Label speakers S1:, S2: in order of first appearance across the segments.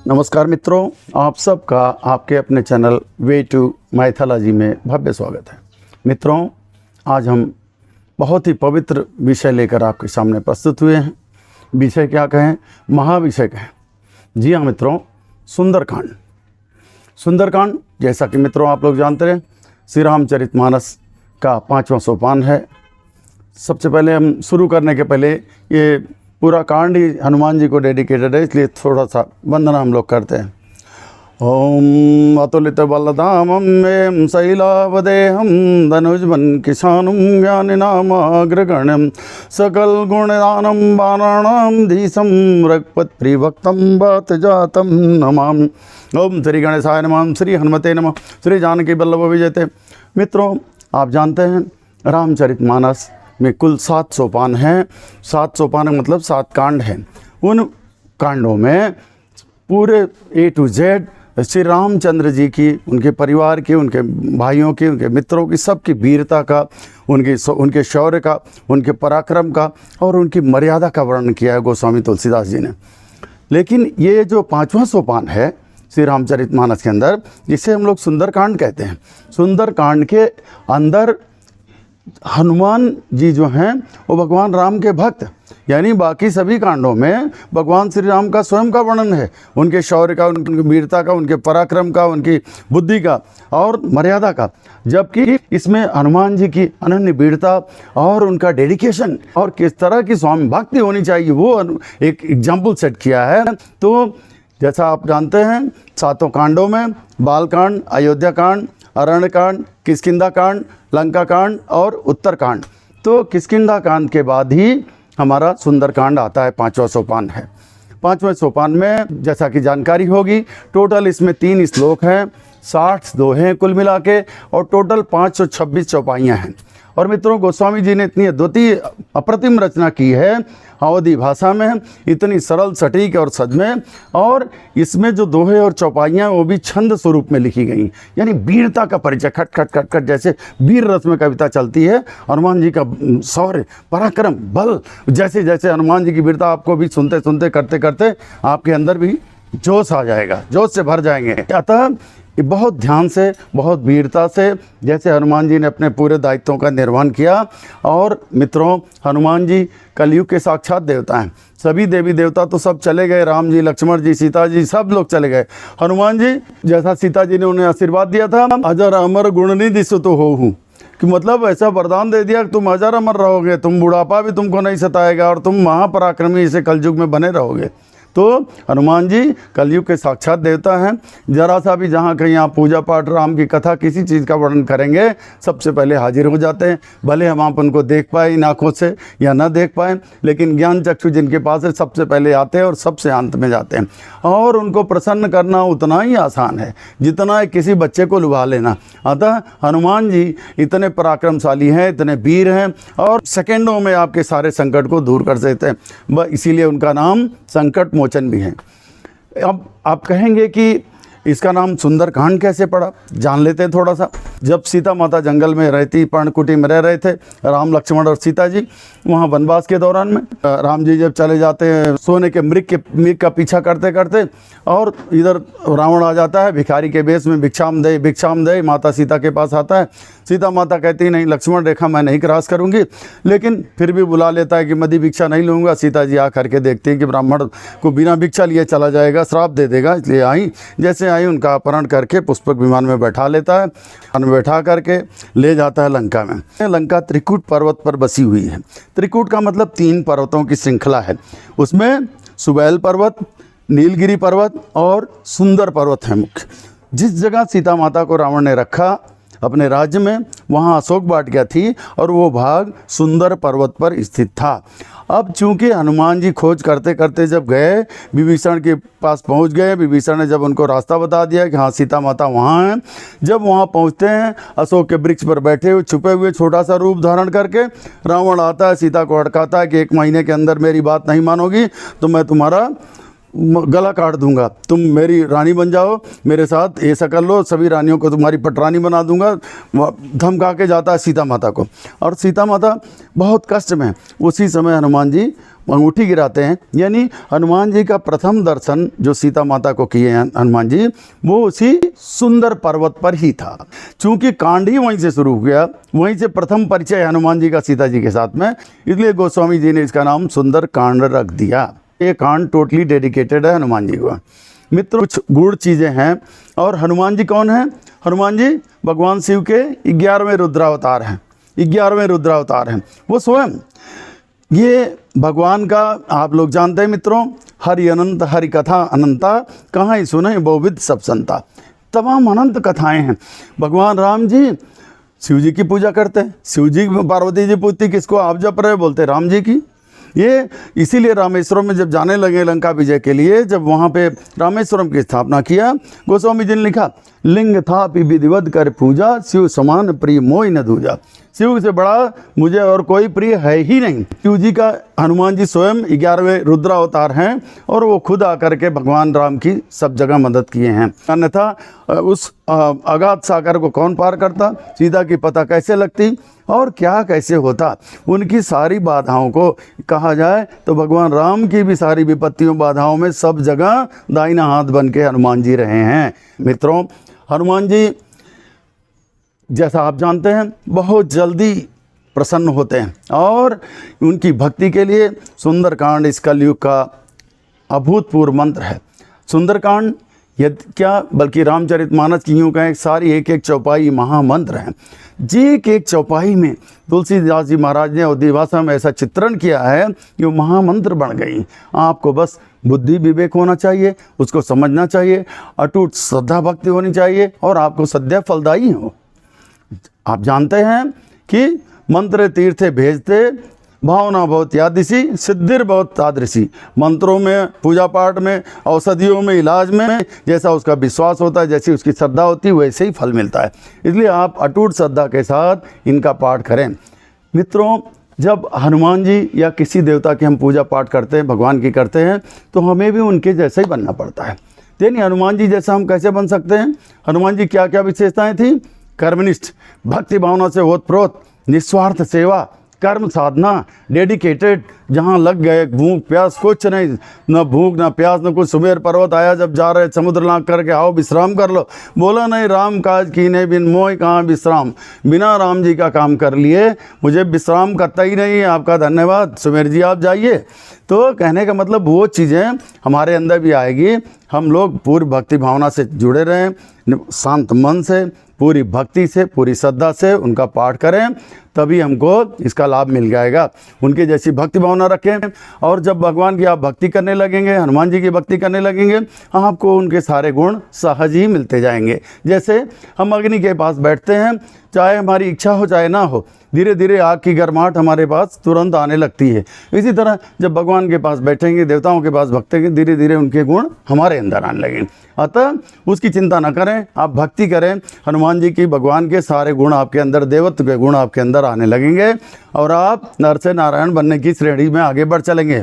S1: नमस्कार मित्रों, आप सबका आपके अपने चैनल वे टू माइथोलॉजी में भव्य स्वागत है। मित्रों, आज हम बहुत ही पवित्र विषय लेकर आपके सामने प्रस्तुत हुए हैं। विषय क्या कहें, महाविषय कहें। जी हाँ मित्रों, सुंदरकांड। सुंदरकांड जैसा कि मित्रों आप लोग जानते हैं, श्री रामचरितमानस का 5वां सोपान है। सबसे पहले हम शुरू करने के पहले ये पूरा कांड ही हनुमान जी को डेडिकेटेड है, इसलिए थोड़ा सा वंदना हम लोग करते हैं। ओम अतुलित बलधामं मे शैलावदेहं धनुजवन किशानुं ज्ञानिनामाग्रगण्यं सकल गुणदानं वाराणां धीशं रघुपत प्रिभक्तं वात जातं नमामि। ओम श्री गणेशाय नमः, श्री हनुमते नमः, श्री जानकी वल्लभ विजयते। मित्रों, आप जानते हैं रामचरितमानस में कुल 7 सोपान हैं। 7 सोपान मतलब 7 कांड हैं। उन कांडों में पूरे A to Z Shri Ramchandra ji की, उनके परिवार की, उनके भाइयों की, उनके मित्रों की, सबकी वीरता का, उनके शौर्य का, उनके पराक्रम का और उनकी मर्यादा का वर्णन किया है गोस्वामी तुलसीदास जी ने। लेकिन ये जो 5वां सोपान है श्री रामचरितमानस के अंदर, जिसे हम लोग सुंदरकांड कहते हैं, सुंदरकांड के अंदर हनुमान जी जो हैं वो भगवान राम के भक्त, यानी बाकी सभी कांडों में भगवान श्री राम का स्वयं का वर्णन है, उनके शौर्य का, उनकी वीरता का, उनके पराक्रम का, उनकी बुद्धि का और मर्यादा का। जबकि इसमें हनुमान जी की अनन्य वीरता और उनका डेडिकेशन और किस तरह की स्वामी भक्ति होनी चाहिए वो एक एग्जाम्पल सेट किया है। तो जैसा आप जानते हैं, 7 कांडों में बालकांड, अयोध्या कांड, अरण्य कांड, किष्किंधा कांड, लंका कांड और उत्तरकांड। तो किष्किंधा कांड के बाद ही हमारा सुंदरकांड आता है, 5वां सोपान है। 5वें सोपान में जैसा कि जानकारी होगी, टोटल इसमें 3 श्लोक हैं, 60 दोहे कुल मिला के, और टोटल 526 चौपाइयाँ हैं। और मित्रों, गोस्वामी जी ने इतनी अद्वितीय अप्रतिम रचना की है अवधी भाषा में, इतनी सरल, सटीक और सज में। और इसमें जो दोहे और चौपाइयाँ वो भी छंद स्वरूप में लिखी गई, यानी वीरता का परिचय, खट खट खट खट जैसे वीर रस में कविता चलती है। हनुमान जी का शौर्य, पराक्रम, बल, जैसे जैसे हनुमान जी की वीरता आपको भी सुनते सुनते, करते करते आपके अंदर भी जोश आ जाएगा, जोश से भर जाएंगे। अतः बहुत ध्यान से, बहुत वीरता से, जैसे हनुमान जी ने अपने पूरे दायित्वों का निर्वहन किया। और मित्रों, हनुमान जी कलयुग के साक्षात देवता हैं। सभी देवी देवता तो सब चले गए, राम जी, लक्ष्मण जी, सीता जी, सब लोग चले गए। हनुमान जी, जैसा सीता जी ने उन्हें आशीर्वाद दिया था, अजर अमर गुणनिधि सुत होहु, कि मतलब ऐसा वरदान दे दिया कि तुम अजर अमर रहोगे, तुम बुढ़ापा भी तुमको नहीं सताएगा और तुम महापराक्रमी इसे कलयुग में बने रहोगे। तो हनुमान जी कलयुग के साक्षात देवता हैं। जरा सा भी जहाँ कहीं आप पूजा पाठ, राम की कथा, किसी चीज़ का वर्णन करेंगे, सबसे पहले हाजिर हो जाते हैं। भले हम आप उनको देख पाए इन आँखों से या ना देख पाएँ, लेकिन ज्ञान चक्षु जिनके पास है सबसे पहले आते हैं और सबसे अंत में जाते हैं। और उनको प्रसन्न करना उतना ही आसान है जितना है किसी बच्चे को लुभा लेना। अतः हनुमान जी इतने पराक्रमशाली हैं, इतने वीर हैं और सेकेंडों में आपके सारे संकट को दूर कर देते हैं। इसीलिए उनका नाम संकट मोचन भी है। अब आप कहेंगे कि इसका नाम सुंदरकांड कैसे पड़ा, जान लेते हैं थोड़ा सा। जब सीता माता जंगल में रहती, पर्णकुटी में रह रहे थे, राम, लक्ष्मण और सीता जी, वहाँ वनवास के दौरान में राम जी जब चले जाते हैं सोने के मृग का पीछा करते करते, और इधर रावण आ जाता है भिखारी के वेश में, भिक्षाम दे माता सीता के पास आता है। सीता माता कहती नहीं, लक्ष्मण रेखा मैं नहीं क्रॉस करूँगी, लेकिन फिर भी बुला लेता है कि मदी भिक्षा नहीं लूँगा। सीता जी आ करके देखती हैं कि ब्राह्मण को बिना भिक्षा लिए चला जाएगा, श्राप दे देगा, इसलिए आई। जैसे आई उनका अपहरण करके पुष्पक विमान में बैठा लेता है, बैठा करके ले जाता है लंका में। लंका त्रिकूट पर्वत पर बसी हुई है। त्रिकूट का मतलब 3 पर्वतों की श्रृंखला है। उसमें सुबैल पर्वत, नीलगिरी पर्वत और सुंदर पर्वत है मुख्य। जिस जगह सीता माता को रावण ने रखा अपने राज्य में, वहाँ अशोक वाटिका थी और वो भाग सुंदर पर्वत पर स्थित था। अब चूंकि हनुमान जी खोज करते करते जब गए, विभीषण के पास पहुंच गए, विभीषण ने जब उनको रास्ता बता दिया कि हाँ सीता माता वहाँ हैं, जब वहाँ पहुँचते हैं, अशोक के वृक्ष पर बैठे हुए छुपे हुए छोटा सा रूप धारण करके रावण आता है, सीता को अटकाता है कि 1 महीने के अंदर मेरी बात नहीं मानोगी तो मैं तुम्हारा गला काट दूंगा, तुम मेरी रानी बन जाओ, मेरे साथ ऐसा कर लो, सभी रानियों को तुम्हारी पटरानी बना दूंगा, धमका के जाता है सीता माता को। और सीता माता बहुत कष्ट में, उसी समय हनुमान जी अंगूठी गिराते हैं। यानी हनुमान जी का प्रथम दर्शन जो सीता माता को किए हैं हनुमान जी, वो उसी सुंदर पर्वत पर ही था। चूँकि कांड ही वहीं से शुरू हुआ, वहीं से प्रथम परिचय हनुमान जी का सीता जी के साथ में, इसलिए गोस्वामी जी ने इसका नाम सुंदर कांड रख दिया। ये कांड टोटली डेडिकेटेड है हनुमान जी को। मित्र, कुछ गूढ़ चीज़ें हैं। और हनुमान जी कौन हैं? हनुमान जी भगवान शिव के 11वें रुद्रावतार हैं। 11वें रुद्रावतार हैं वो स्वयं। ये भगवान का आप लोग जानते हैं मित्रों, हरि अनंत हरि कथा अनंता, कहाँ ही सुने बहुविध सब संता। तमाम अनंत कथाएं हैं। भगवान राम जी शिव जी की पूजा करते हैं। शिव जी पार्वती जी पूछती किसको आप जप रहे, बोलते राम जी की। ये इसीलिए रामेश्वरम में जब जाने लगे लंका विजय के लिए, जब वहाँ पे रामेश्वरम की स्थापना किया, गोस्वामी जी ने लिखा, लिंग था विधिवत कर पूजा, शिव समान प्रिय मोहि न दूजा। शिव से बड़ा मुझे और कोई प्रिय है ही नहीं। शिव जी का हनुमान जी स्वयं 11वें रुद्रावतार हैं और वो खुद आकर के भगवान राम की सब जगह मदद किए हैं। अन्यथा उस अगाध सागर को कौन पार करता, सीता की पता कैसे लगती और क्या कैसे होता। उनकी सारी बाधाओं को कहा जाए तो भगवान राम की भी सारी विपत्तियों बाधाओं में सब जगह दाहिना हाथ बन के हनुमान जी रहे हैं। मित्रों, हनुमान जी जैसा आप जानते हैं बहुत जल्दी प्रसन्न होते हैं और उनकी भक्ति के लिए सुंदरकांड इस कलयुग का अभूतपूर्व मंत्र है। सुंदरकांड यदि क्या बल्कि रामचरितमानस की यूँ कहें सारी एक एक चौपाई महामंत्र हैं। जी एक एक चौपाई में तुलसीदास जी महाराज ने उद्दीवासा में ऐसा चित्रण किया है कि वो महामंत्र बन गई। आपको बस बुद्धि विवेक होना चाहिए, उसको समझना चाहिए, अटूट श्रद्धा भक्ति होनी चाहिए और आपको सद्य फलदायी हो। आप जानते हैं कि मंत्र तीर्थे भेजते भावना बहुत यादिसी, सिद्धिर बहुत तादृशी। मंत्रों में, पूजा पाठ में, औषधियों में, इलाज में जैसा उसका विश्वास होता है, जैसी उसकी श्रद्धा होती है, वैसे ही फल मिलता है। इसलिए आप अटूट श्रद्धा के साथ इनका पाठ करें। मित्रों, जब हनुमान जी या किसी देवता की हम पूजा पाठ करते हैं, भगवान की करते हैं, तो हमें भी उनके जैसे ही बनना पड़ता है। यानी हनुमान जी जैसा हम कैसे बन सकते हैं? हनुमान जी क्या क्या विशेषताएं थी? कर्मनिष्ठ, भक्ति भावना से ओतप्रोत, निस्वार्थ सेवा, कर्म साधना, डेडिकेटेड, जहाँ लग गए, भूख प्यास कुछ नहीं, न भूख न प्यास न कुछ। सुबेर पर्वत आया जब जा रहे, समुद्र लांघ करके आओ विश्राम कर लो, बोला नहीं राम काज कीने बिन मोह कहाँ विश्राम। बिना राम जी का काम कर लिए मुझे विश्राम करता ही नहीं, आपका धन्यवाद सुमेर जी, आप जाइए। तो कहने का मतलब वो चीज़ें हमारे अंदर भी आएगी। हम लोग पूरी भक्ति भावना से जुड़े रहें, शांत मन से, पूरी भक्ति से, पूरी श्रद्धा से उनका पाठ करें, तभी हमको इसका लाभ मिल जाएगा। उनके जैसी भक्ति भावना रखें और जब भगवान की आप भक्ति करने लगेंगे, हनुमान जी की भक्ति करने लगेंगे, आपको उनके सारे गुण सहज ही मिलते जाएंगे। जैसे हम अग्नि के पास बैठते हैं, चाहे हमारी इच्छा हो चाहे ना हो, धीरे धीरे आग की गर्माहट हमारे पास तुरंत आने लगती है। इसी तरह जब भगवान के पास बैठेंगे, देवताओं के पास भक्तेंगे, धीरे धीरे उनके गुण हमारे अंदर आने लगेंगे। अतः उसकी चिंता न करें, आप भक्ति करें। हनुमान जी की, भगवान के सारे गुण आपके अंदर, देवत्व के गुण आपके अंदर आने लगेंगे और आप नर से नारायण बनने की श्रेणी में आगे बढ़ चलेंगे।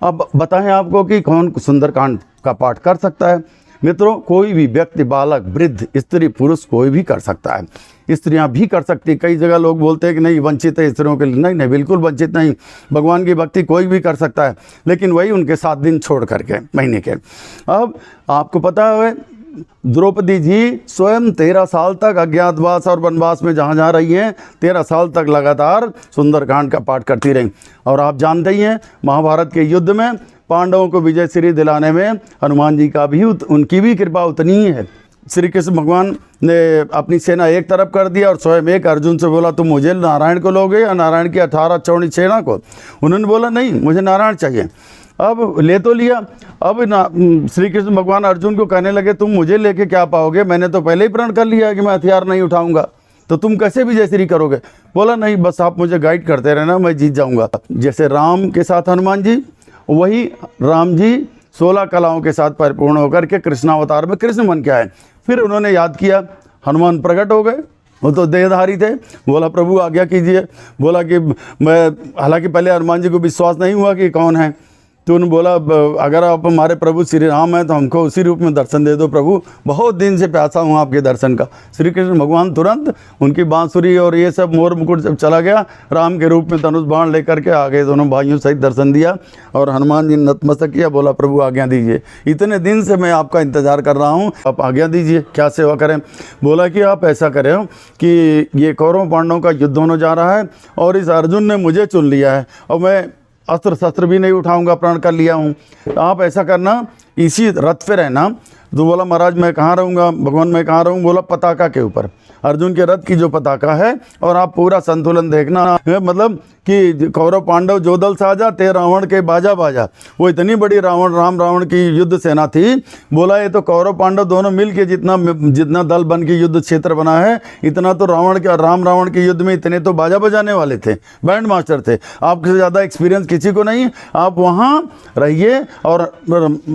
S1: अब बताएं आपको कि कौन सुंदरकांड का पाठ कर सकता है? मित्रों, कोई भी व्यक्ति, बालक, वृद्ध, स्त्री, पुरुष, कोई भी कर सकता है। स्त्रियां भी कर सकती। कई जगह लोग बोलते हैं कि नहीं वंचित है स्त्रियों के लिए। नहीं नहीं, बिल्कुल वंचित नहीं। भगवान की भक्ति कोई भी कर सकता है, लेकिन वही उनके 7 दिन छोड़ करके, महीने के। अब आपको पता है द्रौपदी जी स्वयं 13 साल तक अज्ञातवास और वनवास में जहाँ जहाँ रही हैं, 13 साल तक लगातार सुंदरकांड का पाठ करती रहीं। और आप जानते ही हैं महाभारत के युद्ध में पांडवों को विजय श्री दिलाने में हनुमान जी का भी, उनकी भी कृपा उतनी ही है। श्री कृष्ण भगवान ने अपनी सेना एक तरफ कर दिया और स्वयं एक अर्जुन से बोला तुम मुझे नारायण को लोगे या नारायण की 18 चौड़ी सेना को? उन्होंने बोला नहीं, मुझे नारायण चाहिए। अब ले तो लिया। अब श्री कृष्ण भगवान अर्जुन को कहने लगे तुम मुझे लेके क्या पाओगे? मैंने तो पहले ही प्रण कर लिया कि मैं हथियार नहीं उठाऊंगा, तो तुम कैसे विजय श्री करोगे? बोला नहीं, बस आप मुझे गाइड करते रहना, मैं जीत जाऊंगा। जैसे राम के साथ हनुमान जी, वही राम जी 16 कलाओं के साथ परिपूर्ण होकर के कृष्णावतार में कृष्ण बन के आए। फिर उन्होंने याद किया, हनुमान प्रकट हो गए, वो तो देहधारी थे। बोला प्रभु आज्ञा कीजिए। बोला कि मैं, हालांकि पहले हनुमान जी को विश्वास नहीं हुआ कि कौन है, तो उन्होंने बोला अगर आप हमारे प्रभु श्री राम हैं तो हमको उसी रूप में दर्शन दे दो प्रभु, बहुत दिन से प्यासा हूँ आपके दर्शन का। श्री कृष्ण भगवान तुरंत उनकी बांसुरी और ये सब मोर मुकुट जब चला गया, राम के रूप में धनुष बाण लेकर के आगे दोनों भाइयों सहित दर्शन दिया और हनुमान जी ने नतमस्तक किया, बोला प्रभु आज्ञा दीजिए, इतने दिन से मैं आपका इंतजार कर रहा हूँ, आप आज्ञा दीजिए क्या सेवा करें। बोला कि आप ऐसा करें कि ये कौरव पांडवों का युद्ध होने जा रहा है और इस अर्जुन ने मुझे चुन लिया है और मैं अस्त्र शस्त्र भी नहीं उठाऊंगा, प्रण कर लिया हूँ, तो आप ऐसा करना इसी रथ पे रहना। तो बोला महाराज मैं कहाँ रहूँगा भगवान, मैं कहाँ रहूँ। बोला पताका के ऊपर, अर्जुन के रथ की जो पताका है, और आप पूरा संतुलन देखना, मतलब कि कौरव पांडव जो दल साजा ते रावण के बाजा बाजा। वो इतनी बड़ी रावण की युद्ध सेना थी। बोला ये तो कौरव पांडव दोनों मिल के जितना दल बन के युद्ध क्षेत्र बना है, इतना तो रावण के युद्ध में इतने तो बाजा बजाने वाले थे, बैंड मास्टर थे। आपसे ज़्यादा एक्सपीरियंस किसी को नहीं। आप वहाँ रहिए और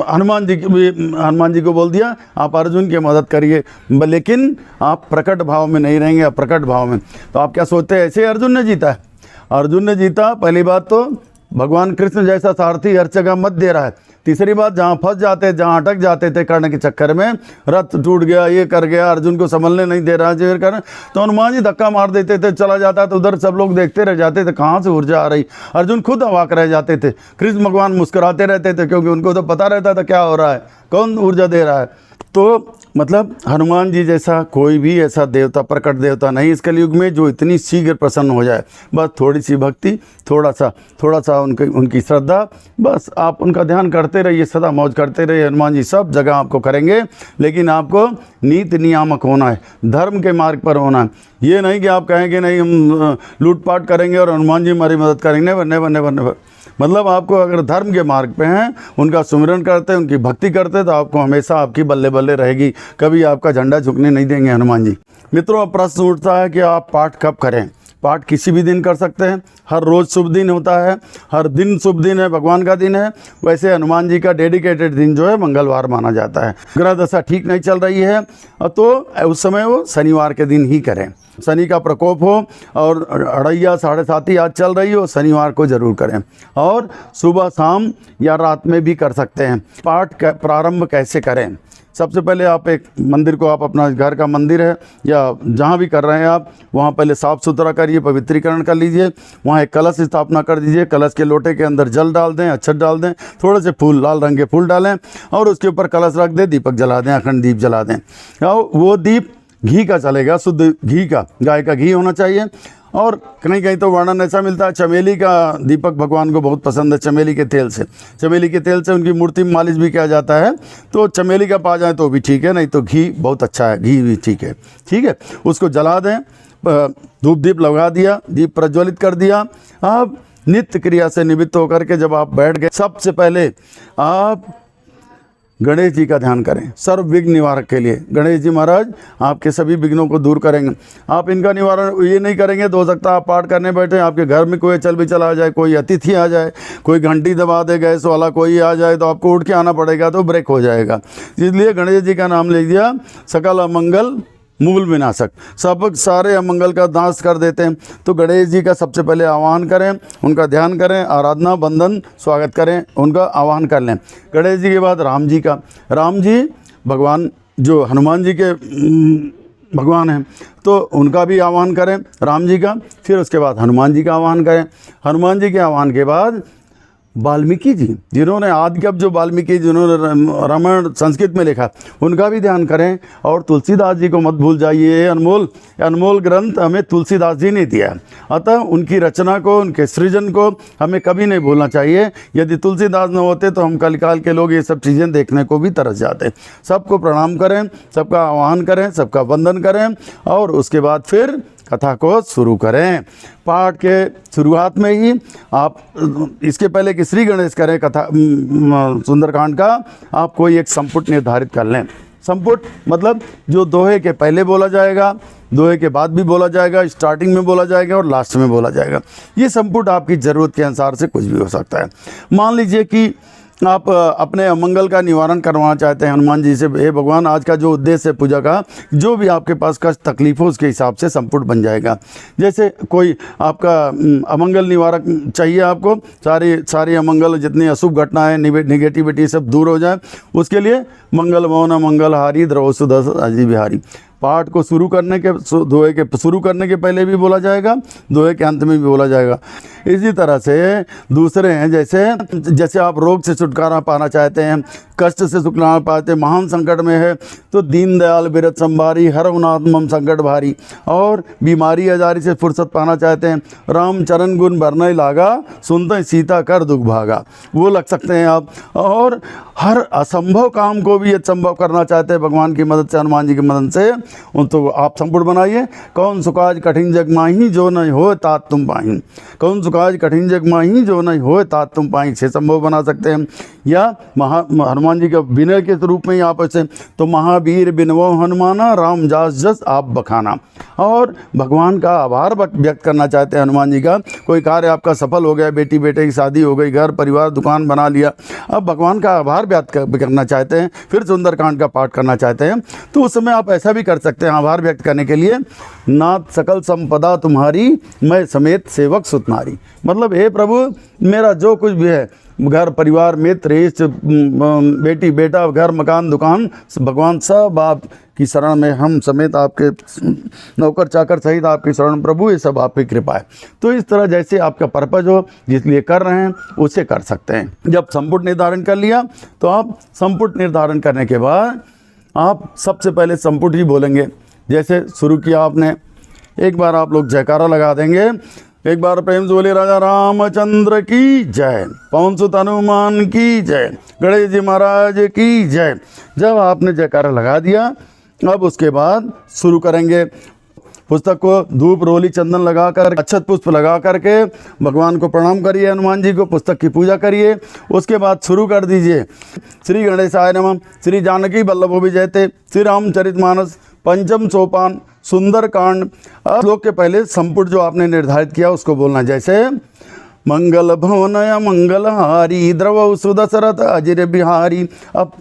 S1: हनुमान जी को बोल दिया आप अर्जुन की मदद करिए, लेकिन आप प्रकट भाव में नहीं रहेंगे, प्रकट भाव में। तो आप क्या सोचते हैं ऐसे अर्जुन ने जीता है? अर्जुन ने जीता, पहली बात तो भगवान कृष्ण जैसा सारथी हर जगह मत दे रहा है। तीसरी बात, जहाँ फंस जाते, जहाँ अटक जाते थे कर्ण के चक्कर में, रथ टूट गया, ये कर गया, अर्जुन को संभलने नहीं दे रहा है कर्ण, तो हनुमान जी धक्का मार देते थे, चला जाता तो उधर सब लोग देखते रह जाते थे कहाँ से ऊर्जा आ रही। अर्जुन खुद अवाक रह जाते थे, कृष्ण भगवान मुस्कुराते रहते थे, क्योंकि उनको तो पता रहता था क्या हो रहा है, कौन ऊर्जा दे रहा है। तो मतलब हनुमान जी जैसा कोई भी ऐसा देवता, प्रकट देवता नहीं इस कलयुग में जो इतनी शीघ्र प्रसन्न हो जाए। बस थोड़ी सी भक्ति, थोड़ा सा उनकी श्रद्धा, बस आप उनका ध्यान करते रहिए, सदा मौज करते रहिए। हनुमान जी सब जगह आपको करेंगे, लेकिन आपको नीति नियामक होना है, धर्म के मार्ग पर होना है। ये नहीं कि आप कहेंगे नहीं हम लूटपाट करेंगे और हनुमान जी हमारी मदद करेंगे, नेवर। मतलब आपको अगर धर्म के मार्ग पे हैं, उनका सुमिरन करते हैं, उनकी भक्ति करते हैं, तो आपको हमेशा आपकी बल्ले बल्ले रहेगी, कभी आपका झंडा झुकने नहीं देंगे हनुमान जी। मित्रों, अब प्रश्न उठता है कि आप पाठ कब करें? पाठ किसी भी दिन कर सकते हैं, हर रोज़ शुभ दिन होता है, हर दिन शुभ दिन है, भगवान का दिन है। वैसे हनुमान जी का डेडिकेटेड दिन जो है मंगलवार माना जाता है। ग्रह दशा ठीक नहीं चल रही है तो उस समय वो शनिवार के दिन ही करें। शनि का प्रकोप हो और 2:30 7:30 आज चल रही हो, शनिवार को ज़रूर करें, और सुबह शाम या रात में भी कर सकते हैं। पाठ प्रारंभ कैसे करें? सबसे पहले आप एक मंदिर को, आप अपना घर का मंदिर है या जहाँ भी कर रहे हैं आप, वहाँ पहले साफ़ सुथरा करिए, पवित्रीकरण कर लीजिए। वहाँ एक कलश स्थापना कर दीजिए, कलश के लोटे के अंदर जल डाल दें, अक्षत डाल दें, थोड़े से फूल, लाल रंग के फूल डालें और उसके ऊपर कलश रख दें, दीपक जला दें, अखंड दीप जला दें। और वो दीप घी का चलेगा, शुद्ध घी का, गाय का घी होना चाहिए। और कहीं कहीं तो वर्णन ऐसा मिलता है, चमेली का दीपक भगवान को बहुत पसंद है, चमेली के तेल से उनकी मूर्ति में मालिश भी किया जाता है। तो चमेली का पा जाए तो भी ठीक है, नहीं तो घी बहुत अच्छा है, घी भी ठीक है। उसको जला दें, धूप दीप लगा दिया, दीप प्रज्वलित कर दिया। अब नित्य क्रिया से निवृत्त होकर के जब आप बैठ गए, सबसे पहले आप गणेश जी का ध्यान करें, सर्व विघ्न निवारक के लिए। गणेश जी महाराज आपके सभी विघ्नों को दूर करेंगे। आप इनका निवारण ये नहीं करेंगे तो हो सकता है आप पाठ करने बैठे, आपके घर में कोई चल भी चला जाए, कोई अतिथि आ जाए, कोई घंटी दबा दे, गैस वाला कोई आ जाए, तो आपको उठ के आना पड़ेगा, तो ब्रेक हो जाएगा। इसलिए गणेश जी का नाम ले दिया, सकल अमंगल मूल विनाशक, सब सारे अमंगल का नाश कर देते हैं। तो गणेश जी का सबसे पहले आह्वान करें, उनका ध्यान करें, आराधना वंदन स्वागत करें, उनका आह्वान कर लें। गणेश जी के बाद राम जी का, राम जी भगवान जो हनुमान जी के भगवान हैं, तो उनका भी आह्वान करें, राम जी का। फिर उसके बाद हनुमान जी का आह्वान करें। हनुमान जी के आह्वान के बाद वाल्मीकि जी, जिन्होंने आदि कव्य जो वाल्मीकि जिन्होंने रामायण संस्कृत में लिखा, उनका भी ध्यान करें। और तुलसीदास जी को मत भूल जाइए, अनमोल ग्रंथ हमें तुलसीदास जी ने दिया। अतः उनकी रचना को, उनके सृजन को हमें कभी नहीं भूलना चाहिए। यदि तुलसीदास न होते तो हम कलिकाल के लोग ये सब चीज़ें देखने को भी तरस जाते। सबको प्रणाम करें, सबका आह्वान करें, सबका वंदन करें और उसके बाद फिर कथा को शुरू करें। पाठ के शुरुआत में ही आप, इसके पहले कि श्री गणेश करें कथा सुंदरकांड का, आप कोई एक संपुट निर्धारित कर लें। संपुट मतलब जो दोहे के पहले बोला जाएगा, दोहे के बाद भी बोला जाएगा, स्टार्टिंग में बोला जाएगा और लास्ट में बोला जाएगा। ये संपुट आपकी ज़रूरत के अनुसार से कुछ भी हो सकता है। मान लीजिए कि आप अपने अमंगल का निवारण करवाना चाहते हैं हनुमान जी से, हे भगवान आज का जो उद्देश्य है पूजा का, जो भी आपके पास कष्ट तकलीफ हो उसके हिसाब से संपुट बन जाएगा। जैसे कोई आपका अमंगल निवारक चाहिए, आपको सारी अमंगल जितनी अशुभ घटना है, निगेटिविटी सब दूर हो जाए, उसके लिए मंगल भवन मंगलहारी द्रव सुदर्शन बिहारी पाठ को शुरू करने के दोहे के शुरू करने के पहले भी बोला जाएगा, दोहे के अंत में भी बोला जाएगा। इसी तरह से दूसरे हैं, जैसे आप रोग से छुटकारा पाना चाहते हैं, कष्ट से छुटकारा पाते हैं, महान संकट में है तो दीन दयाल बिरत संभारी हर उनात्मम संकट भारी, और बीमारी आजारी से फुर्सत पाना चाहते हैं, राम चरण गुण बरनय लागा सुनते सीता कर दुख भागा, वो लग सकते हैं आप। और हर असंभव काम को भी संभव करना चाहते हैं भगवान की मदद से, हनुमान जी की मदद से, तो आप संपुट बनाइए। कौन सुकाज कठिन जग माही जो नहीं हो तात तुम पाही, कौन सुकाज कठिन जग माही जो नहीं हो तात तुम पाही से संभव बना सकते हैं। या हनुमान जी के विनय के रूप में ही आप ऐसे, तो महावीर बिनवो हनुमाना राम जास जस आप बखाना, और भगवान का आभार व्यक्त करना चाहते हैं हनुमान जी का। कोई कार्य आपका सफल हो गया, बेटी बेटे की शादी हो गई, घर परिवार दुकान बना लिया, अब भगवान का आभार व्यक्त करना चाहते हैं, फिर सुंदरकांड का पाठ करना चाहते हैं, तो उस समय आप ऐसा भी कर सकते हैं आभार व्यक्त करने के लिए, नाथ सकल संपदा तुम्हारी मैं समेत सेवक सुतनारी, मतलब हे प्रभु मेरा जो कुछ भी है, घर परिवार मित्र इष्ट बेटी बेटा घर मकान दुकान, भगवान सब आप की शरण में, हम समेत आपके नौकर चाकर सहित आपकी शरण प्रभु, ये सब आपकी कृपा है। तो इस तरह जैसे आपका पर्पज हो, जिस लिए कर रहे हैं उसे कर सकते हैं। जब संपुट निर्धारण कर लिया तो आप संपुट निर्धारण करने के बाद आप सबसे पहले संपुट ही बोलेंगे। जैसे शुरू किया आपने, एक बार आप लोग जयकारा लगा देंगे, एक बार प्रेम से बोले राजा रामचंद्र की जय, पवन सुत हनुमान की जय, गणेश जी महाराज की जय। जब आपने जयकारा लगा दिया, अब उसके बाद शुरू करेंगे। पुस्तक को धूप रोली चंदन लगाकर अक्षत पुष्प लगा करके भगवान को प्रणाम करिए, हनुमान जी को पुस्तक की पूजा करिए। उसके बाद शुरू कर दीजिए, श्री गणेशाय नमः, श्री जानकी वल्लभो विजयते, श्री रामचरितमानस पंचम सोपान सुंदर कांड। श्लोक के पहले संपुट जो आपने निर्धारित किया उसको बोलना, जैसे मंगल भवनय मंगलहारी द्रव सुदशरथ अजिर बिहारी। अब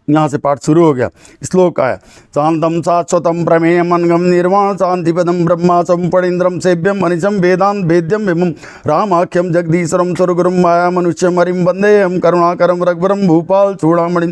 S1: यहाँ से पाठ शुरू हो गया। श्लोक आया, शांतम शाश्वतम प्रमेय मनगम निर्वाण शांतिपदम ब्रह्मा संपणींद्रम सेव्यम मनीषम वेदांत वेद्यम विमम रामाख्यम जगदीश्वरम स्वरगुरुम माया मनुष्यम हरिम वंदेहम करुणाकरम रघुवरम भूपाल चूड़ामणि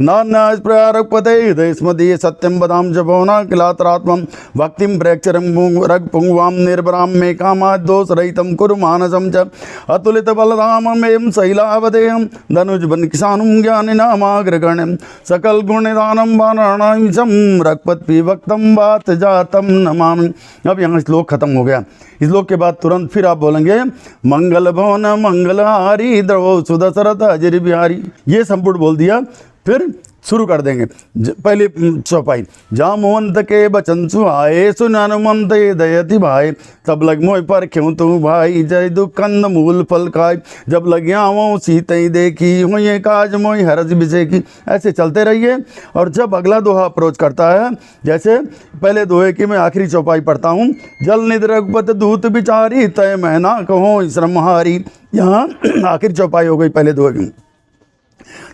S1: नान्यास प्रयारकपते हृदय स्मदीय सत्यम बदाम जभवना किलातरात्मम भक्तिम प्रेक्षरम रग पुंगवाम निर्भराम मे कामा दोष रहितम कुरु मानसम च अतुलित बलरामम एवं शैलावदेहम धनुज बन किसानुम ज्ञानि नामाग्रगण्यम सकल गुणदानम वाराणामीशम रघुपत विभक्तम बात जातम नमामि। अब यहाँ श्लोक खत्म हो गया। श्लोक के बाद तुरंत फिर आप बोलेंगे मंगल भवन मंगलहारी द्रव सुदशरथ अजिर बिहारी। ये संपुट बोल दिया, फिर शुरू कर देंगे। पहले चौपाई, जामवंत के बचन सुहाए सुन हनुमंत दयति भाई, तब लग मोह पर क्यों तू भाई जय दुख कंद मूल फल खाए, जब लग आवो सीतई देखी हुए काज मोहि हरज विषय की। ऐसे चलते रहिए। और जब अगला दोहा अप्रोच करता है, जैसे पहले दोहे की मैं आखिरी चौपाई पढ़ता हूँ, जल निध रघुपत दूत बिचारी तय मैना कहो श्रमहारी। यहाँ आखिरी चौपाई हो गई पहले दोहे की।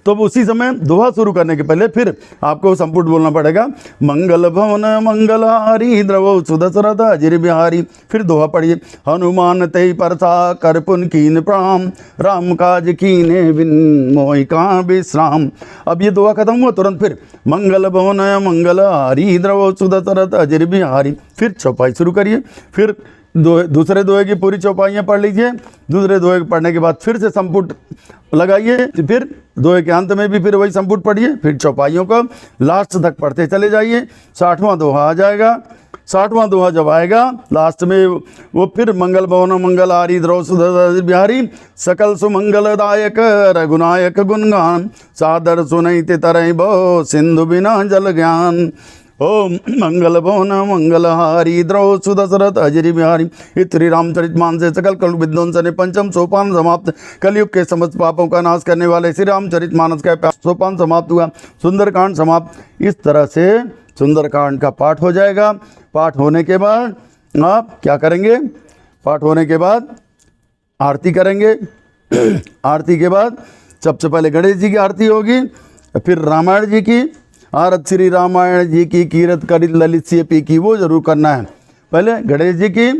S1: तो उसी समय दोहा शुरू करने के पहले फिर आपको संपुट बोलना पड़ेगा, मंगल भवन मंगलहारी द्रव सुदशरथ अजिर बिहारी। फिर दोहा पढ़िए, हनुमान तय परसा कर पुन कीन प्रणाम, राम काज कीने बिन मोहि कहाँ विश्राम। अब ये दोहा खत्म हुआ, तुरंत फिर मंगल भवन मंगलहारी द्रव सुदशरथ अजिर बिहारी। फिर चौपाई शुरू करिए। फिर दूसरे दोहे की पूरी चौपाइयाँ पढ़ लीजिए। दूसरे दोहे पढ़ने के बाद फिर से संपुट लगाइए। फिर दोहे के अंत में भी फिर वही संपुट पढ़िए। फिर चौपाइयों को लास्ट तक पढ़ते चले जाइए। 60वां दोहा आ जाएगा। 60वां दोहा जब आएगा लास्ट में वो फिर मंगल भवन मंगलहारी द्रव सुदशरथ बिहारी, सकल सुमंगलदायक रघुनायक गुणगान, सादर सुनैते तरई बो सिंधु बिना जल ज्ञान। ओम मंगल भवन मंगलहारी द्रव सुदशरथ अजिर बिहारी। श्री रामचरितमानस से सकल कलु विध्वंसन पंचम सोपान समाप्त। कलयुग के समस्त पापों का नाश करने वाले श्री रामचरितमानस का सोपान समाप्त हुआ। सुंदरकांड समाप्त। इस तरह से सुंदरकांड का पाठ हो जाएगा। पाठ होने के बाद आप क्या करेंगे? पाठ होने के बाद आरती करेंगे। आरती के बाद सबसे पहले गणेश जी की आरती होगी, फिर रामायण जी की, आरत श्री रामायण जी की कीरत करित ललित से पी की, वो जरूर करना है। पहले गणेश जी की,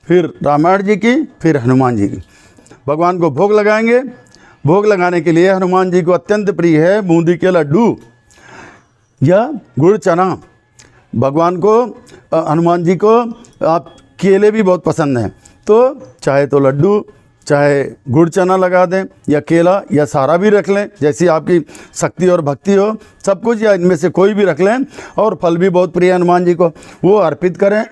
S1: फिर रामायण जी की, फिर हनुमान जी की। भगवान को भोग लगाएंगे। भोग लगाने के लिए हनुमान जी को अत्यंत प्रिय है बूंदी के लड्डू या गुड़ चना। भगवान को, हनुमान जी को आप केले भी बहुत पसंद हैं, तो चाहे तो लड्डू, चाहे गुड़ चना लगा दें, या केला या सारा भी रख लें, जैसी आपकी शक्ति और भक्ति हो, सब कुछ, या इनमें से कोई भी रख लें। और फल भी बहुत प्रिय हनुमान जी को, वो अर्पित करें।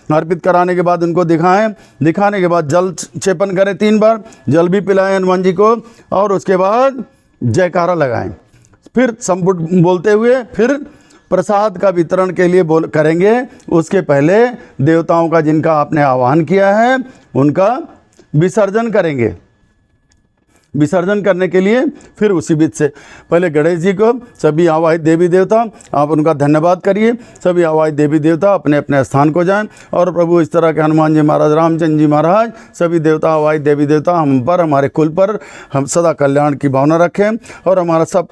S1: अर्पित कराने के बाद उनको दिखाएं। दिखाने के बाद जल छेपन करें 3 बार, जल भी पिलाएं हनुमान जी को, और उसके बाद जयकारा लगाएं। फिर संपुट बोलते हुए फिर प्रसाद का वितरण के लिए करेंगे। उसके पहले देवताओं का जिनका आपने आह्वान किया है उनका विसर्जन करेंगे। विसर्जन करने के लिए फिर उसी बीच से पहले गणेश जी को, सभी आवाहित देवी देवता आप उनका धन्यवाद करिए। सभी आवाहित देवी देवता अपने अपने स्थान को जाएं, और प्रभु इस तरह के हनुमान जी महाराज, रामचंद्र जी महाराज, सभी देवता आवाहित देवी देवता हम पर, हमारे कुल पर हम सदा कल्याण की भावना रखें, और हमारा सब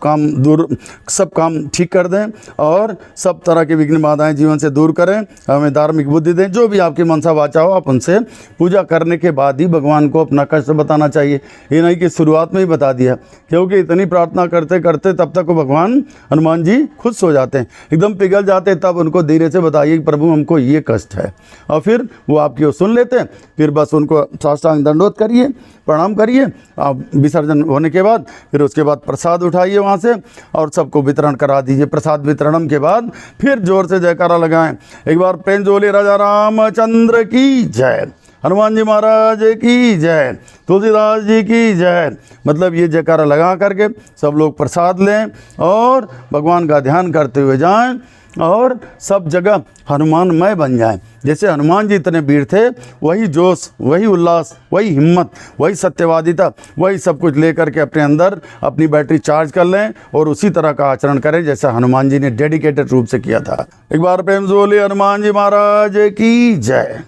S1: काम ठीक कर दें, और सब तरह की विघ्न बाधाएँ जीवन से दूर करें। हमें धार्मिक बुद्धि दें। जो भी आपकी मनसा वाचा हो, आप उनसे पूजा करने के बाद ही भगवान को अपना कष्ट बताना चाहिए। ये नहीं कि शुरुआत में ही बता दिया, क्योंकि इतनी प्रार्थना करते करते तब तक भगवान हनुमान जी खुश हो जाते हैं, एकदम पिघल जाते हैं। तब उनको धीरे से बताइए कि प्रभु हमको ये कष्ट है, और फिर वो आपकी ओर सुन लेते हैं। फिर बस उनको साष्टांग दंडवत करिए, प्रणाम करिए। आप विसर्जन होने के बाद फिर उसके बाद प्रसाद उठाइए वहाँ से, और सबको वितरण करा दीजिए। प्रसाद वितरण के बाद फिर जोर से जयकारा लगाएं। एक बार प्रेम जोले राजा रामचंद्र की जय, हनुमान जी महाराज की जय, तुलसीदास जी की जय। मतलब ये जयकारा लगा करके सब लोग प्रसाद लें और भगवान का ध्यान करते हुए जाएं, और सब जगह हनुमानमय बन जाएं। जैसे हनुमान जी इतने वीर थे, वही जोश, वही उल्लास, वही हिम्मत, वही सत्यवादिता, वही सब कुछ लेकर के अपने अंदर अपनी बैटरी चार्ज कर लें, और उसी तरह का आचरण करें जैसा हनुमान जी ने डेडिकेटेड रूप से किया था। एक बार प्रेम से बोलिए हनुमान जी महाराज की जय।